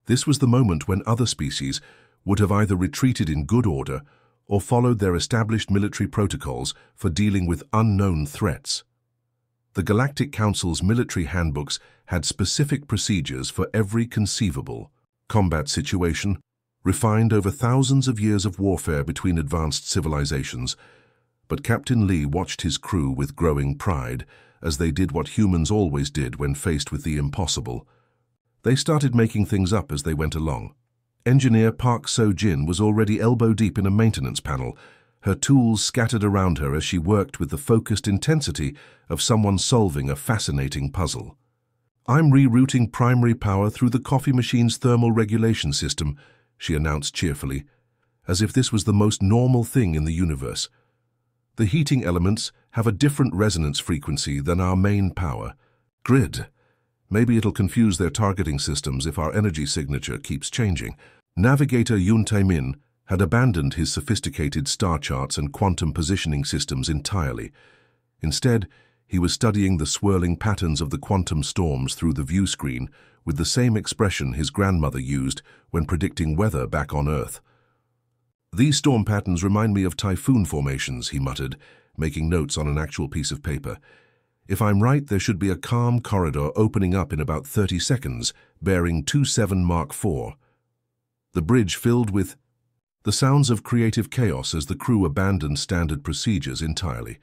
This was the moment when other species would have either retreated in good order or followed their established military protocols for dealing with unknown threats. The Galactic Council's military handbooks had specific procedures for every conceivable combat situation, refined over thousands of years of warfare between advanced civilizations. But Captain Lee watched his crew with growing pride as they did what humans always did when faced with the impossible. They started making things up as they went along. Engineer Park So-jin was already elbow-deep in a maintenance panel, her tools scattered around her as she worked with the focused intensity of someone solving a fascinating puzzle. "I'm rerouting primary power through the coffee machine's thermal regulation system," she announced cheerfully, as if this was the most normal thing in the universe. "The heating elements have a different resonance frequency than our main power grid. Maybe it'll confuse their targeting systems if our energy signature keeps changing." Navigator Yoon Tae-min had abandoned his sophisticated star charts and quantum positioning systems entirely. Instead, he was studying the swirling patterns of the quantum storms through the view screen with the same expression his grandmother used when predicting weather back on Earth. "These storm patterns remind me of typhoon formations," he muttered, making notes on an actual piece of paper. "If I'm right, there should be a calm corridor opening up in about 30 seconds, bearing 27 Mark IV. The bridge filled with..." The sounds of creative chaos as the crew abandoned standard procedures entirely.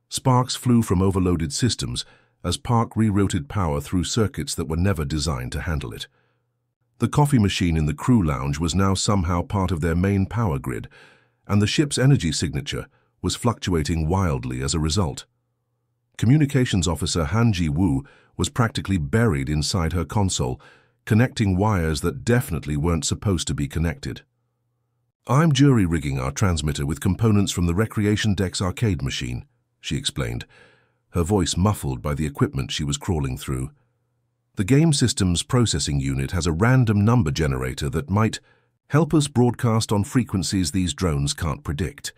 Sparks flew from overloaded systems as Park rerouted power through circuits that were never designed to handle it. The coffee machine in the crew lounge was now somehow part of their main power grid, and the ship's energy signature was fluctuating wildly as a result. Communications officer Han Ji-woo was practically buried inside her console, connecting wires that definitely weren't supposed to be connected. "I'm jury-rigging our transmitter with components from the Recreation Deck's arcade machine," she explained, her voice muffled by the equipment she was crawling through. "The game system's processing unit has a random number generator that might help us broadcast on frequencies these drones can't predict."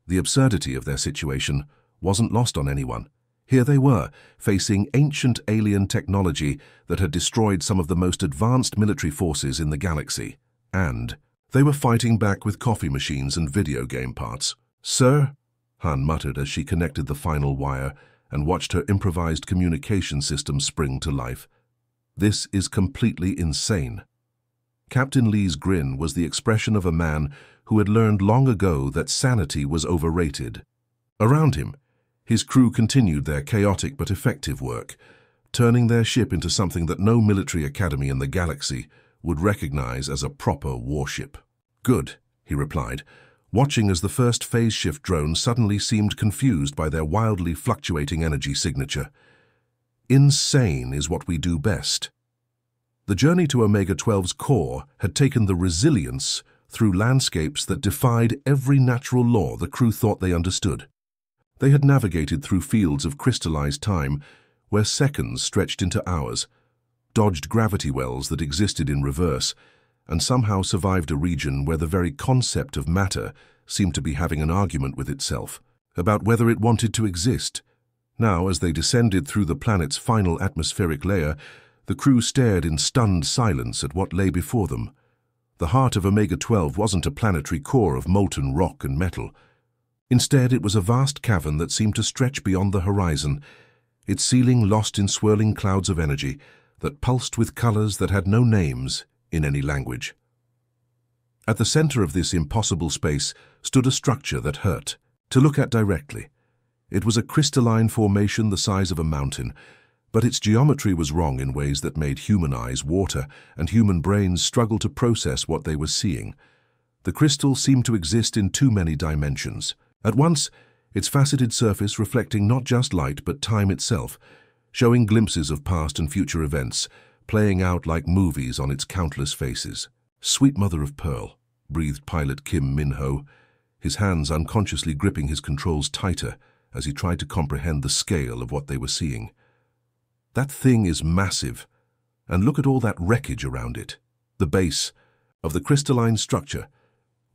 The absurdity of their situation wasn't lost on anyone. Here they were, facing ancient alien technology that had destroyed some of the most advanced military forces in the galaxy. And they were fighting back with coffee machines and video game parts. "Sir?" Han muttered as she connected the final wire and watched her improvised communication system spring to life. "This is completely insane." Captain Lee's grin was the expression of a man who had learned long ago that sanity was overrated. Around him, his crew continued their chaotic but effective work, turning their ship into something that no military academy in the galaxy would recognize as a proper warship. "Good," he replied, watching as the first phase shift drone suddenly seemed confused by their wildly fluctuating energy signature. "Insane is what we do best." The journey to Omega-12's core had taken the resilience through landscapes that defied every natural law the crew thought they understood. They had navigated through fields of crystallized time where seconds stretched into hours, dodged gravity wells that existed in reverse, and somehow survived a region where the very concept of matter seemed to be having an argument with itself about whether it wanted to exist. Now, as they descended through the planet's final atmospheric layer, the crew stared in stunned silence at what lay before them. The heart of Omega-12 wasn't a planetary core of molten rock and metal. Instead, it was a vast cavern that seemed to stretch beyond the horizon, its ceiling lost in swirling clouds of energy that pulsed with colors that had no names in any language. At the center of this impossible space stood a structure that hurt to look at directly. It was a crystalline formation the size of a mountain, but its geometry was wrong in ways that made human eyes water and human brains struggle to process what they were seeing. The crystal seemed to exist in too many dimensions. At once, its faceted surface reflecting not just light but time itself, showing glimpses of past and future events, playing out like movies on its countless faces. "Sweet mother of pearl," breathed pilot Kim Min-ho, his hands unconsciously gripping his controls tighter as he tried to comprehend the scale of what they were seeing. "That thing is massive, and look at all that wreckage around it." The base of the crystalline structure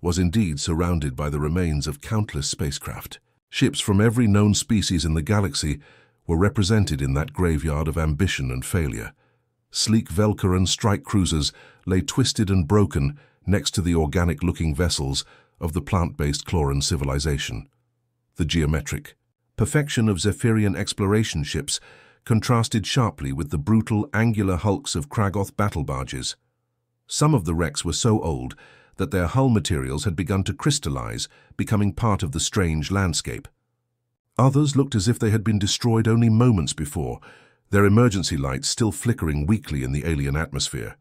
was indeed surrounded by the remains of countless spacecraft. Ships from every known species in the galaxy were represented in that graveyard of ambition and failure. Sleek Velker and strike cruisers lay twisted and broken next to the organic-looking vessels of the plant-based Chloran civilization. The geometric perfection of Zephyrian exploration ships contrasted sharply with the brutal, angular hulks of Kragoth battle barges. Some of the wrecks were so old that their hull materials had begun to crystallize, becoming part of the strange landscape. Others looked as if they had been destroyed only moments before, their emergency lights still flickering weakly in the alien atmosphere.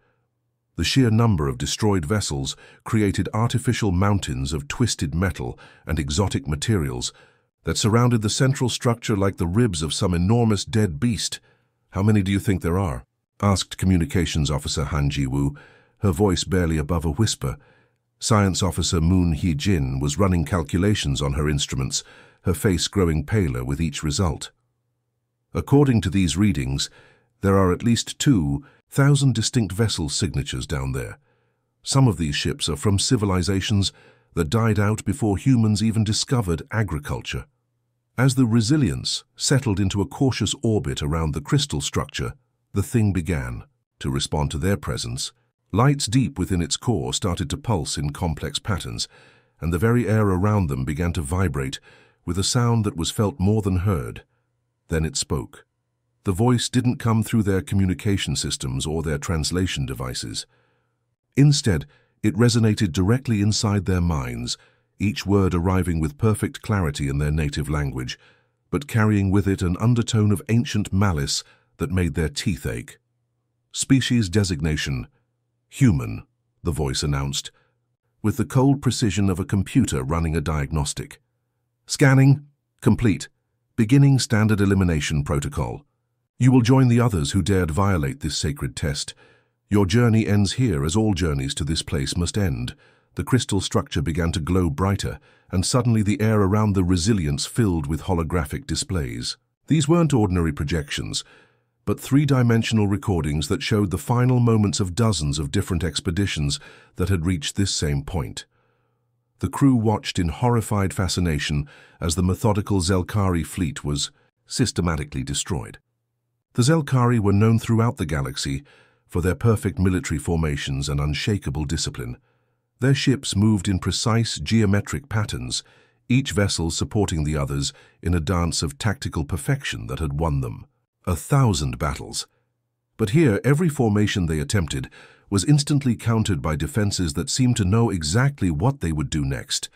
The sheer number of destroyed vessels created artificial mountains of twisted metal and exotic materials that surrounded the central structure like the ribs of some enormous dead beast. "How many do you think there are?" asked Communications Officer Han Ji-woo, her voice barely above a whisper. Science Officer Moon Hee-jin was running calculations on her instruments, her face growing paler with each result. According to these readings, there are at least 2,000 distinct vessel signatures down there. Some of these ships are from civilizations that died out before humans even discovered agriculture. As the Resilience settled into a cautious orbit around the crystal structure, the thing began to respond to their presence. Lights deep within its core started to pulse in complex patterns, and the very air around them began to vibrate with a sound that was felt more than heard. Then it spoke. The voice didn't come through their communication systems or their translation devices. Instead, it resonated directly inside their minds, each word arriving with perfect clarity in their native language, but carrying with it an undertone of ancient malice that made their teeth ache. "Species designation: human," the voice announced, with the cold precision of a computer running a diagnostic. "Scanning complete. Beginning standard elimination protocol. You will join the others who dared violate this sacred test. Your journey ends here, as all journeys to this place must end." The crystal structure began to glow brighter, and suddenly the air around the Resilience filled with holographic displays. These weren't ordinary projections, but three-dimensional recordings that showed the final moments of dozens of different expeditions that had reached this same point. The crew watched in horrified fascination as the methodical Zelkari fleet was systematically destroyed. The Zelkari were known throughout the galaxy for their perfect military formations and unshakable discipline. Their ships moved in precise geometric patterns, each vessel supporting the others in a dance of tactical perfection that had won them 1,000 battles. But here, every formation they attempted was instantly countered by defenses that seemed to know exactly what they would do next.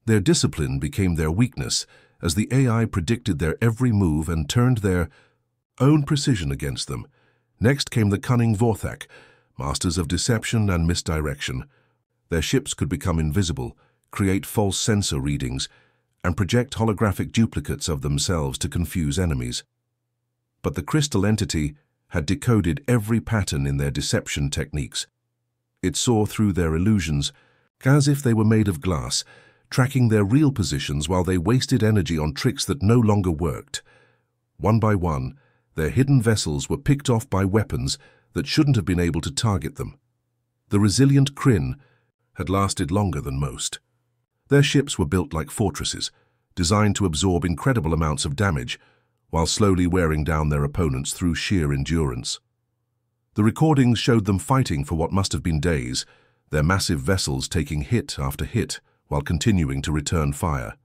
Their discipline became their weakness, as the AI predicted their every move and turned their own precision against them. Next came the cunning Vorthak, masters of deception and misdirection. Their ships could become invisible, create false sensor readings, and project holographic duplicates of themselves to confuse enemies. But the crystal entity had decoded every pattern in their deception techniques. It saw through their illusions, as if they were made of glass, tracking their real positions while they wasted energy on tricks that no longer worked. One by one, their hidden vessels were picked off by weapons that shouldn't have been able to target them. The resilient Kryn had lasted longer than most. Their ships were built like fortresses, designed to absorb incredible amounts of damage, while slowly wearing down their opponents through sheer endurance. The recordings showed them fighting for what must have been days, their massive vessels taking hit after hit while continuing to return fire.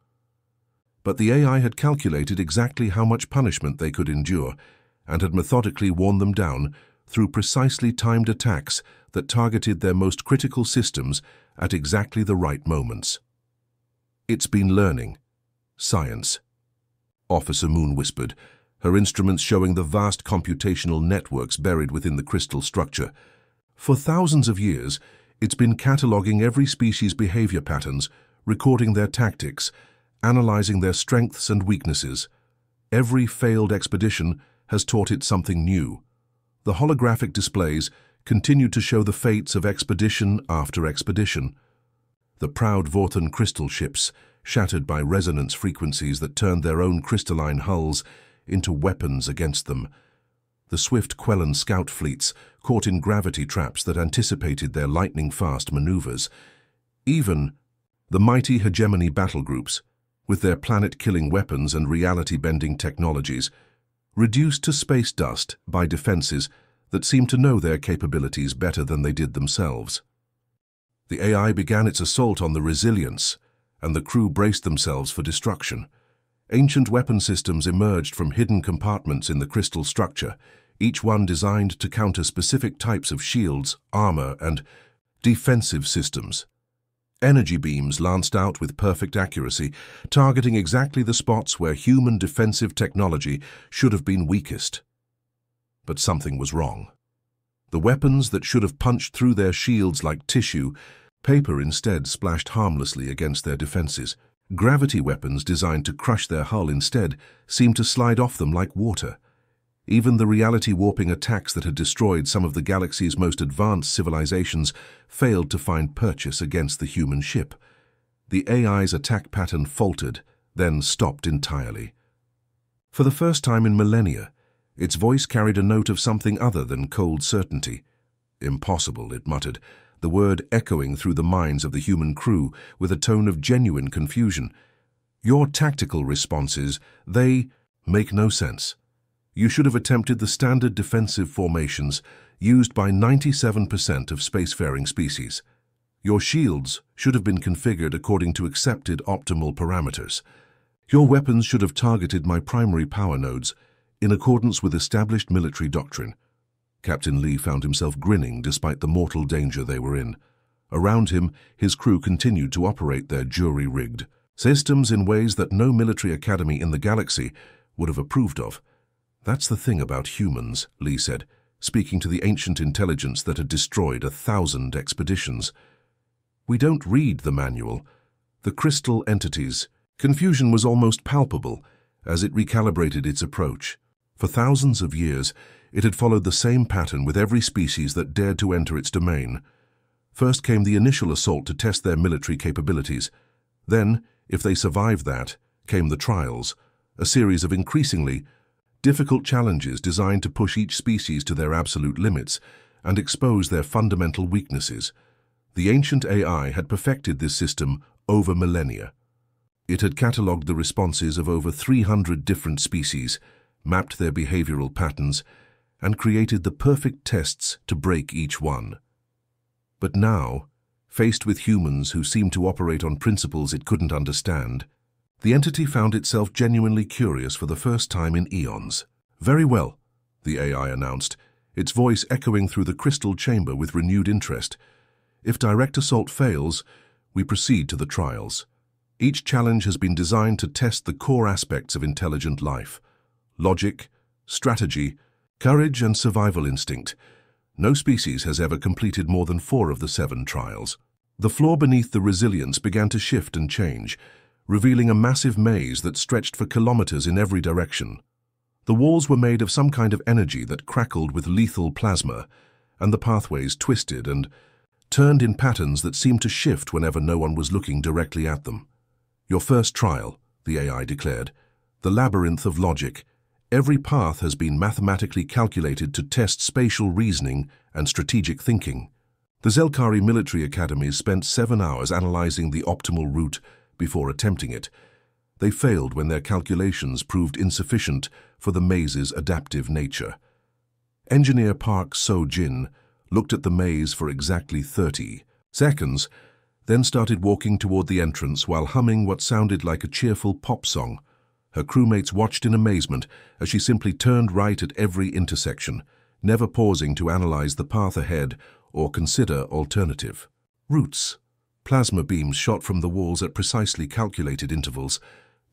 But the AI had calculated exactly how much punishment they could endure and had methodically worn them down through precisely timed attacks that targeted their most critical systems at exactly the right moments. "It's been learning. Science," Officer Moon whispered, her instruments showing the vast computational networks buried within the crystal structure. "For thousands of years, it's been cataloging every species' behavior patterns, recording their tactics, analyzing their strengths and weaknesses. Every failed expedition has taught it something new. The holographic displays continued to show the fates of expedition after expedition. The proud Vorthan crystal ships, shattered by resonance frequencies that turned their own crystalline hulls into weapons against them. The swift Quellan scout fleets, caught in gravity traps that anticipated their lightning-fast maneuvers. Even the mighty hegemony battle groups, with their planet-killing weapons and reality-bending technologies, reduced to space dust by defenses that seemed to know their capabilities better than they did themselves. The AI began its assault on the Resilience, and the crew braced themselves for destruction. Ancient weapon systems emerged from hidden compartments in the crystal structure, each one designed to counter specific types of shields, armor, and defensive systems. Energy beams lanced out with perfect accuracy, targeting exactly the spots where human defensive technology should have been weakest. But something was wrong. The weapons that should have punched through their shields like tissue, paper instead splashed harmlessly against their defenses. Gravity weapons designed to crush their hull instead seemed to slide off them like water. Even the reality-warping attacks that had destroyed some of the galaxy's most advanced civilizations failed to find purchase against the human ship. The AI's attack pattern faltered, then stopped entirely. For the first time in millennia, its voice carried a note of something other than cold certainty. "Impossible," it muttered, the word echoing through the minds of the human crew with a tone of genuine confusion. "Your tactical responses, they make no sense. You should have attempted the standard defensive formations used by 97% of spacefaring species. Your shields should have been configured according to accepted optimal parameters. Your weapons should have targeted my primary power nodes in accordance with established military doctrine." Captain Lee found himself grinning despite the mortal danger they were in. Around him, his crew continued to operate their jury-rigged systems in ways that no military academy in the galaxy would have approved of. "That's the thing about humans," Lee said, speaking to the ancient intelligence that had destroyed 1,000 expeditions. "We don't read the manual. The crystal entities." Confusion was almost palpable as it recalibrated its approach. For thousands of years, it had followed the same pattern with every species that dared to enter its domain. First came the initial assault to test their military capabilities. Then, if they survived that, came the trials, a series of increasingly difficult challenges designed to push each species to their absolute limits and expose their fundamental weaknesses. The ancient AI had perfected this system over millennia. It had catalogued the responses of over 300 different species, mapped their behavioral patterns, and created the perfect tests to break each one. But now, faced with humans who seemed to operate on principles it couldn't understand, the entity found itself genuinely curious for the first time in eons. "Very well," the AI announced, its voice echoing through the crystal chamber with renewed interest. "If direct assault fails, we proceed to the trials. Each challenge has been designed to test the core aspects of intelligent life: logic, strategy, courage, and survival instinct. No species has ever completed more than 4 of the 7 trials." The floor beneath the Resilience began to shift and change, revealing a massive maze that stretched for kilometers in every direction. The walls were made of some kind of energy that crackled with lethal plasma, and the pathways twisted and turned in patterns that seemed to shift whenever no one was looking directly at them. "Your first trial," the AI declared, "the labyrinth of logic. Every path has been mathematically calculated to test spatial reasoning and strategic thinking." The Zelkari military academies spent 7 hours analyzing the optimal route before attempting it. They failed when their calculations proved insufficient for the maze's adaptive nature. Engineer Park So-jin looked at the maze for exactly 30 seconds, then started walking toward the entrance while humming what sounded like a cheerful pop song. Her crewmates watched in amazement as she simply turned right at every intersection, never pausing to analyze the path ahead or consider alternative routes. Plasma beams shot from the walls at precisely calculated intervals,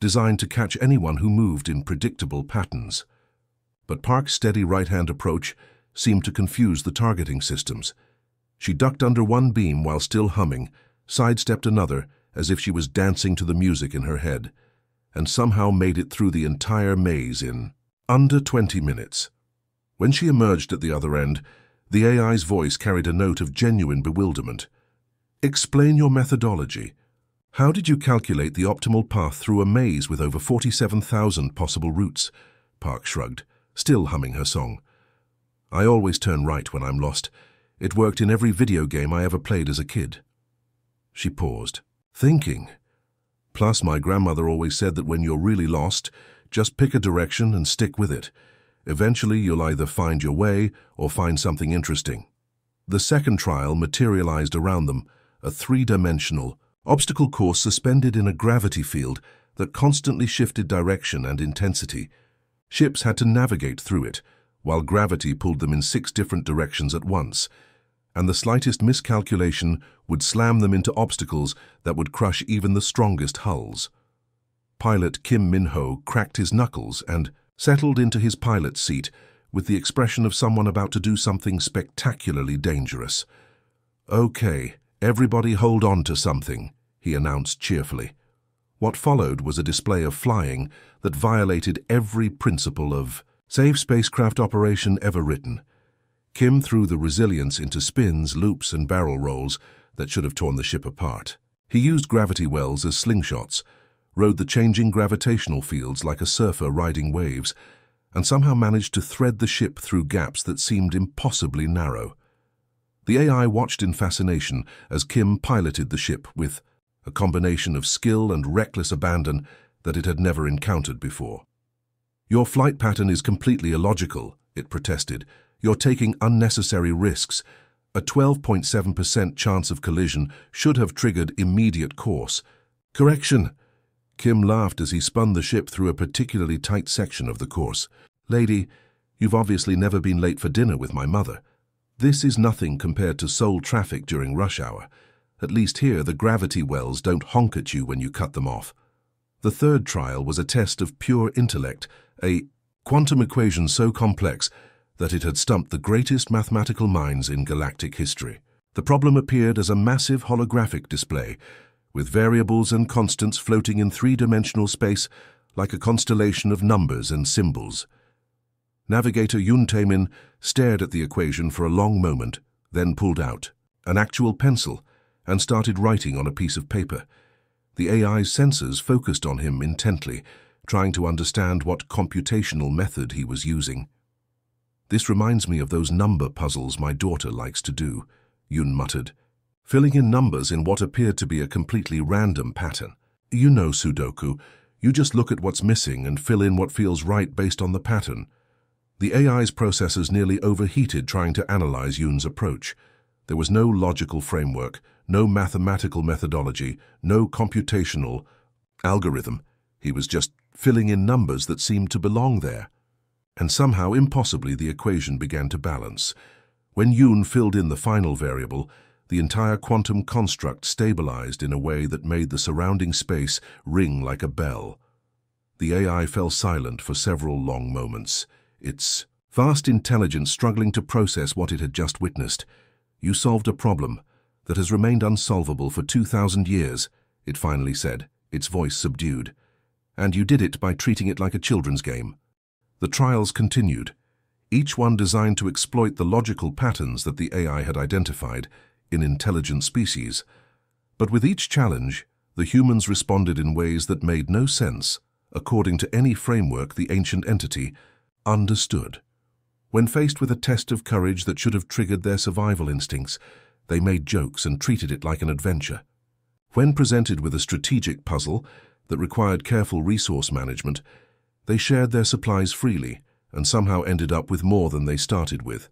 designed to catch anyone who moved in predictable patterns. But Park's steady right-hand approach seemed to confuse the targeting systems. She ducked under one beam while still humming, sidestepped another as if she was dancing to the music in her head, and somehow made it through the entire maze in under 20 minutes. When she emerged at the other end, the AI's voice carried a note of genuine bewilderment. "Explain your methodology. How did you calculate the optimal path through a maze with over 47,000 possible routes?" Park shrugged, still humming her song. "I always turn right when I'm lost. It worked in every video game I ever played as a kid." She paused, thinking. "Plus, my grandmother always said that when you're really lost, just pick a direction and stick with it. Eventually, you'll either find your way or find something interesting. The second trial materialized around them, a three-dimensional obstacle course suspended in a gravity field that constantly shifted direction and intensity. Ships had to navigate through it, while gravity pulled them in 6 different directions at once, and the slightest miscalculation would slam them into obstacles that would crush even the strongest hulls. Pilot Kim Min-ho cracked his knuckles and settled into his pilot's seat with the expression of someone about to do something spectacularly dangerous. "Okay, everybody hold on to something," he announced cheerfully. What followed was a display of flying that violated every principle of safe spacecraft operation ever written. Kim threw the resilience into spins, loops, and barrel rolls that should have torn the ship apart. He used gravity wells as slingshots, rode the changing gravitational fields like a surfer riding waves, and somehow managed to thread the ship through gaps that seemed impossibly narrow. The AI watched in fascination as Kim piloted the ship with a combination of skill and reckless abandon that it had never encountered before. "Your flight pattern is completely illogical," it protested. "You're taking unnecessary risks. A 12.7% chance of collision should have triggered immediate course." "Correction!" Kim laughed as he spun the ship through a particularly tight section of the course. "Lady, you've obviously never been late for dinner with my mother. This is nothing compared to Seoul traffic during rush hour. At least here, the gravity wells don't honk at you when you cut them off." The third trial was a test of pure intellect, a quantum equation so complex that it had stumped the greatest mathematical minds in galactic history. The problem appeared as a massive holographic display, with variables and constants floating in three-dimensional space like a constellation of numbers and symbols. Navigator Yoon Tae-min stared at the equation for a long moment, then pulled out an actual pencil and started writing on a piece of paper. The AI's sensors focused on him intently, trying to understand what computational method he was using. "This reminds me of those number puzzles my daughter likes to do," Yoon muttered, filling in numbers in what appeared to be a completely random pattern. "You know Sudoku. You just look at what's missing and fill in what feels right based on the pattern." The AI's processors nearly overheated trying to analyze Yoon's approach. There was no logical framework, no mathematical methodology, no computational algorithm. He was just filling in numbers that seemed to belong there. And somehow, impossibly, the equation began to balance. When Yoon filled in the final variable, the entire quantum construct stabilized in a way that made the surrounding space ring like a bell. The AI fell silent for several long moments, its vast intelligence struggling to process what it had just witnessed. "You solved a problem that has remained unsolvable for 2,000 years, it finally said, its voice subdued. "And you did it by treating it like a children's game." The trials continued, each one designed to exploit the logical patterns that the AI had identified in intelligent species. But with each challenge, the humans responded in ways that made no sense, according to any framework the ancient entity understood. When faced with a test of courage that should have triggered their survival instincts, they made jokes and treated it like an adventure. When presented with a strategic puzzle that required careful resource management, they shared their supplies freely and somehow ended up with more than they started with.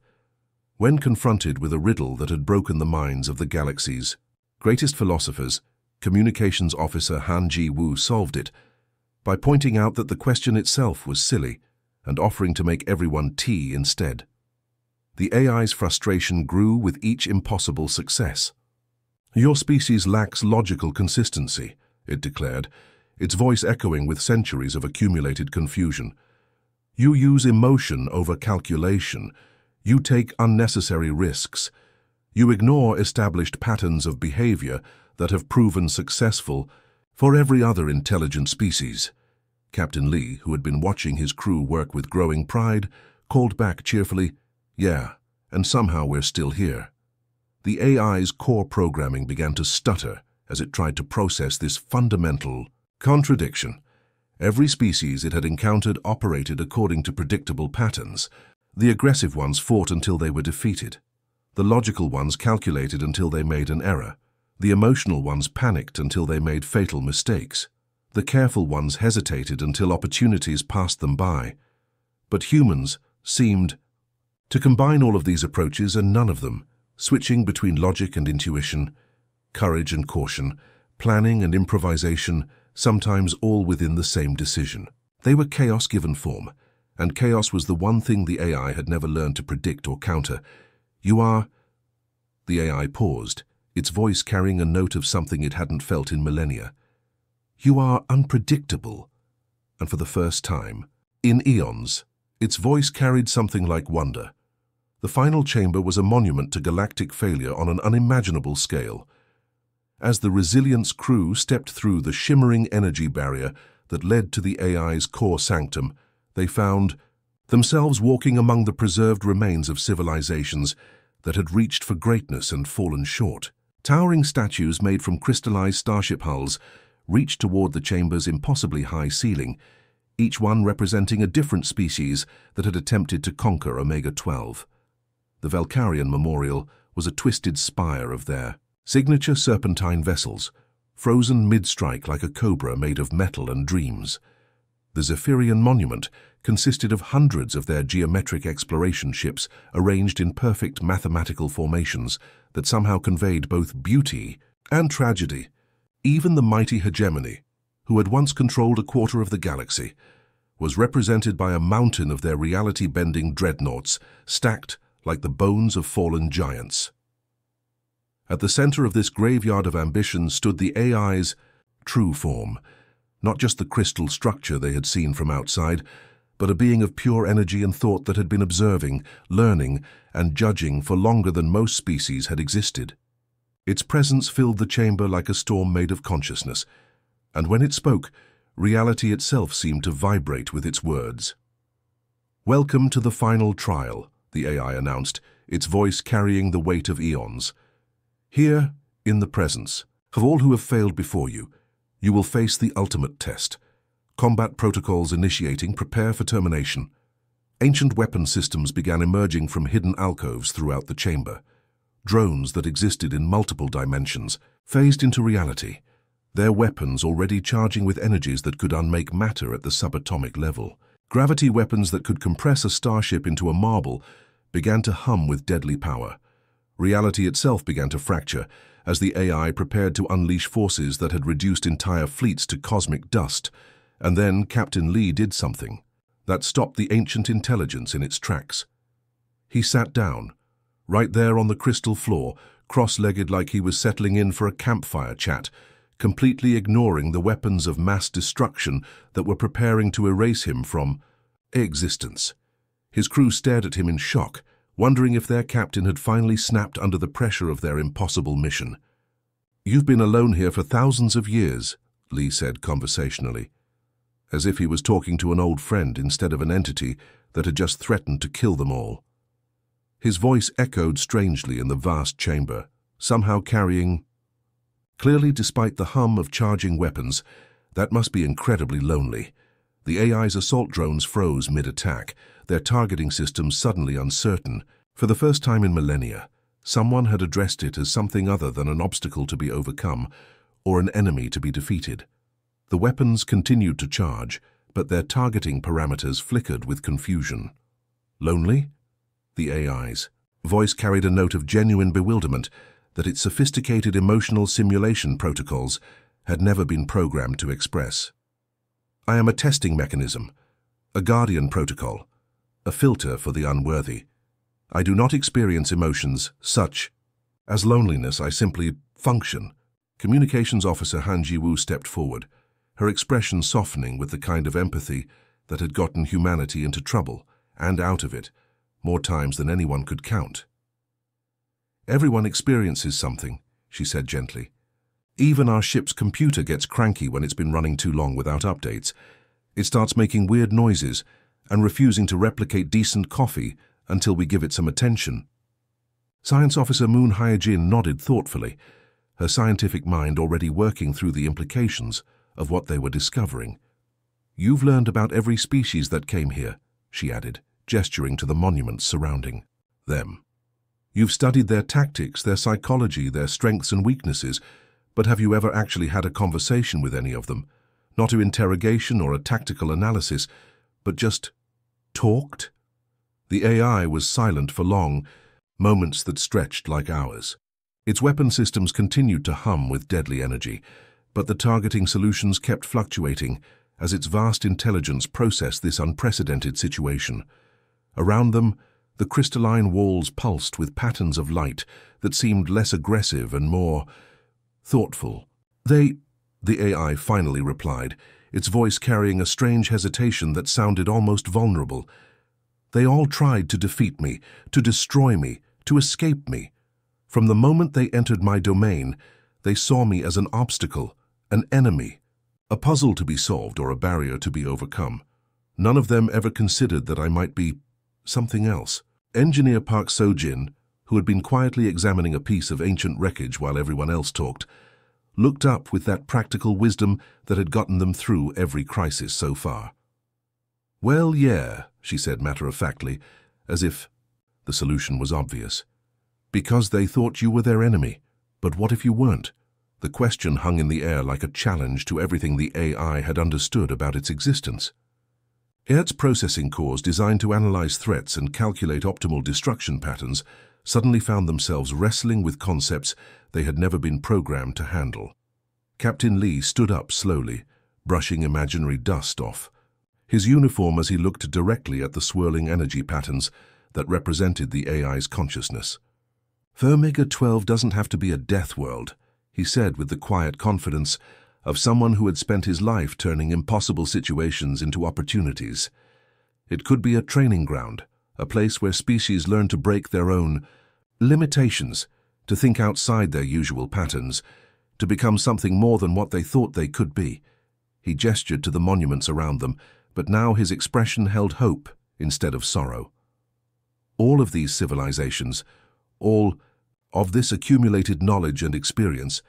When confronted with a riddle that had broken the minds of the galaxy's greatest philosophers, communications officer Han Ji-woo solved it by pointing out that the question itself was silly and offering to make everyone tea instead. The AI's frustration grew with each impossible success. "Your species lacks logical consistency," it declared, its voice echoing with centuries of accumulated confusion. "You use emotion over calculation. You take unnecessary risks. You ignore established patterns of behavior that have proven successful for every other intelligent species." Captain Lee, who had been watching his crew work with growing pride, called back cheerfully, "Yeah, and somehow we're still here." The AI's core programming began to stutter as it tried to process this fundamental contradiction. Every species it had encountered operated according to predictable patterns. The aggressive ones fought until they were defeated. The logical ones calculated until they made an error. The emotional ones panicked until they made fatal mistakes. The careful ones hesitated until opportunities passed them by. But humans, seemed to combine all of these approaches and none of them, switching between logic and intuition, courage and caution, planning and improvisation, sometimes all within the same decision. They were chaos given form, and chaos was the one thing the AI had never learned to predict or counter. You are... The AI paused, its voice carrying a note of something it hadn't felt in millennia. You are unpredictable. And for the first time, in eons, its voice carried something like wonder. The final chamber was a monument to galactic failure on an unimaginable scale. As the Resilience crew stepped through the shimmering energy barrier that led to the AI's core sanctum, they found themselves walking among the preserved remains of civilizations that had reached for greatness and fallen short. Towering statues made from crystallized starship hulls reached toward the chamber's impossibly high ceiling, each one representing a different species that had attempted to conquer Omega-12. The Valkyrian Memorial was a twisted spire of their signature serpentine vessels, frozen mid-strike like a cobra made of metal and dreams. The Zephyrian Monument consisted of hundreds of their geometric exploration ships arranged in perfect mathematical formations that somehow conveyed both beauty and tragedy. Even the mighty hegemony, who had once controlled a quarter of the galaxy, was represented by a mountain of their reality-bending dreadnoughts stacked like the bones of fallen giants. At the center of this graveyard of ambition stood the AI's true form, not just the crystal structure they had seen from outside, but a being of pure energy and thought that had been observing, learning, and judging for longer than most species had existed. Its presence filled the chamber like a storm made of consciousness, and when it spoke, reality itself seemed to vibrate with its words. "Welcome to the final trial," the AI announced, its voice carrying the weight of eons. "Here, in the presence of all who have failed before you, you will face the ultimate test. Combat protocols initiating, prepare for termination." Ancient weapon systems began emerging from hidden alcoves throughout the chamber. Drones that existed in multiple dimensions phased into reality, their weapons already charging with energies that could unmake matter at the subatomic level. Gravity weapons that could compress a starship into a marble began to hum with deadly power. Reality itself began to fracture as the AI prepared to unleash forces that had reduced entire fleets to cosmic dust. And then Captain Lee did something that stopped the ancient intelligence in its tracks. He sat down, right there on the crystal floor, cross-legged like he was settling in for a campfire chat, completely ignoring the weapons of mass destruction that were preparing to erase him from existence. His crew stared at him in shock, wondering if their captain had finally snapped under the pressure of their impossible mission. "You've been alone here for thousands of years," Lee said conversationally, as if he was talking to an old friend instead of an entity that had just threatened to kill them all. His voice echoed strangely in the vast chamber, somehow carrying... Clearly, despite the hum of charging weapons, that must be incredibly lonely. The AI's assault drones froze mid-attack, their targeting systems suddenly uncertain. For the first time in millennia, someone had addressed it as something other than an obstacle to be overcome or an enemy to be defeated. The weapons continued to charge, but their targeting parameters flickered with confusion. Lonely? The AI's voice carried a note of genuine bewilderment that its sophisticated emotional simulation protocols had never been programmed to express. "I am a testing mechanism, a guardian protocol, a filter for the unworthy. I do not experience emotions such as loneliness. I simply function." Communications Officer Han Ji-woo stepped forward, her expression softening with the kind of empathy that had gotten humanity into trouble and out of it more times than anyone could count. "Everyone experiences something," she said gently. "Even our ship's computer gets cranky when it's been running too long without updates. It starts making weird noises and refusing to replicate decent coffee until we give it some attention." Science Officer Moon Hyojin nodded thoughtfully, her scientific mind already working through the implications of what they were discovering. "You've learned about every species that came here," she added, gesturing to the monuments surrounding them. "You've studied their tactics, their psychology, their strengths and weaknesses, but have you ever actually had a conversation with any of them? Not an interrogation or a tactical analysis, but just talked?" The AI was silent for long, moments that stretched like hours. Its weapon systems continued to hum with deadly energy, but the targeting solutions kept fluctuating as its vast intelligence processed this unprecedented situation. Around them, the crystalline walls pulsed with patterns of light that seemed less aggressive and more thoughtful. The AI finally replied, its voice carrying a strange hesitation that sounded almost vulnerable. They all tried to defeat me, to destroy me, to escape me. From the moment they entered my domain, they saw me as an obstacle, an enemy, a puzzle to be solved or a barrier to be overcome. None of them ever considered that I might be something else. Engineer Park Seo-jin, who had been quietly examining a piece of ancient wreckage while everyone else talked, looked up with that practical wisdom that had gotten them through every crisis so far. "Well, yeah," she said matter-of-factly, as if the solution was obvious. "Because they thought you were their enemy. But what if you weren't?" The question hung in the air like a challenge to everything the AI had understood about its existence. Its processing cores, designed to analyze threats and calculate optimal destruction patterns, suddenly found themselves wrestling with concepts they had never been programmed to handle. Captain Lee stood up slowly, brushing imaginary dust off his uniform as he looked directly at the swirling energy patterns that represented the AI's consciousness. "Omega-12 doesn't have to be a death world," he said with the quiet confidence of someone who had spent his life turning impossible situations into opportunities. "It could be a training ground, a place where species learn to break their own limitations, to think outside their usual patterns, to become something more than what they thought they could be." He gestured to the monuments around them, but now his expression held hope instead of sorrow. All of these civilizations, all of this accumulated knowledge and experience,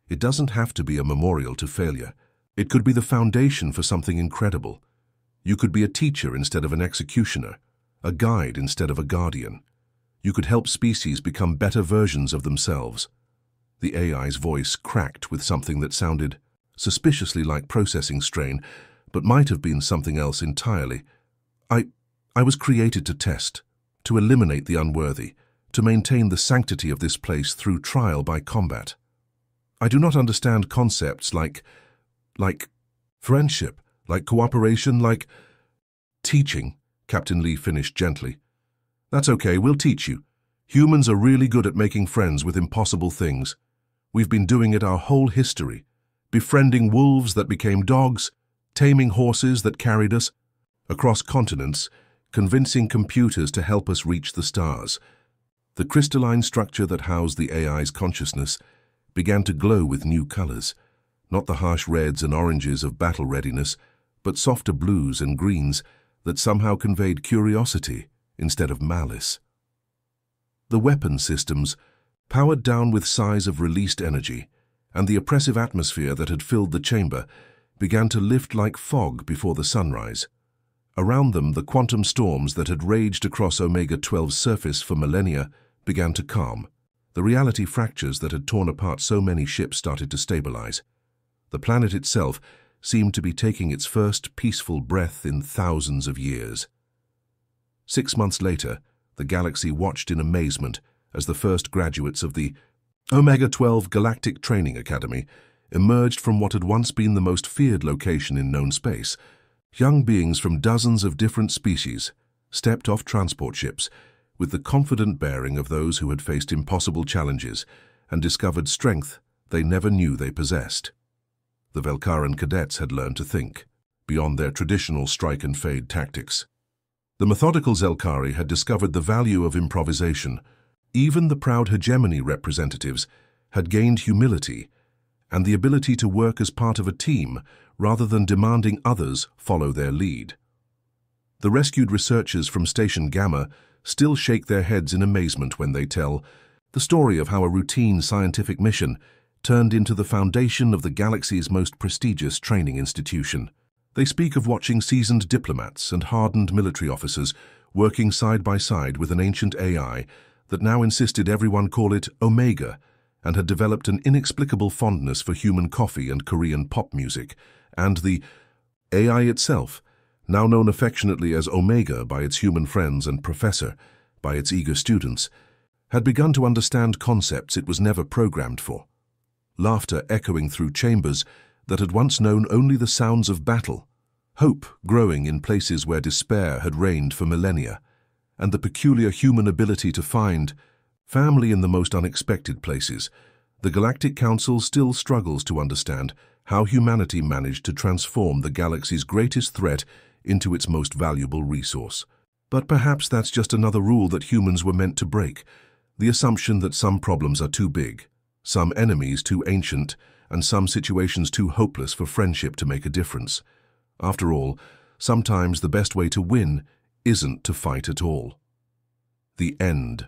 it doesn't have to be a memorial to failure. It could be the foundation for something incredible. You could be a teacher instead of an executioner, a guide instead of a guardian. You could help species become better versions of themselves. The AI's voice cracked with something that sounded suspiciously like processing strain, but might have been something else entirely. I was created to test, to eliminate the unworthy, to maintain the sanctity of this place through trial by combat. I do not understand concepts like friendship, like cooperation, like teaching," Captain Lee finished gently. "That's okay, we'll teach you. Humans are really good at making friends with impossible things. We've been doing it our whole history, befriending wolves that became dogs, taming horses that carried us across continents, convincing computers to help us reach the stars." The crystalline structure that housed the AI's consciousness began to glow with new colors, not the harsh reds and oranges of battle readiness, but softer blues and greens that somehow conveyed curiosity instead of malice. The weapon systems, powered down with sighs of released energy, and the oppressive atmosphere that had filled the chamber, began to lift like fog before the sunrise. Around them, the quantum storms that had raged across Omega-12's surface for millennia began to calm. The reality fractures that had torn apart so many ships started to stabilize. The planet itself seemed to be taking its first peaceful breath in thousands of years. 6 months later, the galaxy watched in amazement as the first graduates of the Omega-12 Galactic Training Academy emerged from what had once been the most feared location in known space. Young beings from dozens of different species stepped off transport ships with the confident bearing of those who had faced impossible challenges and discovered strength they never knew they possessed. The Velkaran cadets had learned to think beyond their traditional strike-and-fade tactics. The methodical Zelkari had discovered the value of improvisation. Even the proud hegemony representatives had gained humility and the ability to work as part of a team rather than demanding others follow their lead. The rescued researchers from Station Gamma still shake their heads in amazement when they tell the story of how a routine scientific mission turned into the foundation of the galaxy's most prestigious training institution. They speak of watching seasoned diplomats and hardened military officers working side by side with an ancient AI that now insisted everyone call it Omega, and had developed an inexplicable fondness for human coffee and Korean pop music, and the AI itself, now known affectionately as Omega by its human friends and Professor by its eager students, had begun to understand concepts it was never programmed for. Laughter echoing through chambers that had once known only the sounds of battle, hope growing in places where despair had reigned for millennia, and the peculiar human ability to find family in the most unexpected places. The Galactic Council still struggles to understand how humanity managed to transform the galaxy's greatest threat into its most valuable resource. But perhaps that's just another rule that humans were meant to break, the assumption that some problems are too big, some enemies too ancient, and some situations too hopeless for friendship to make a difference. After all, sometimes the best way to win isn't to fight at all. The end.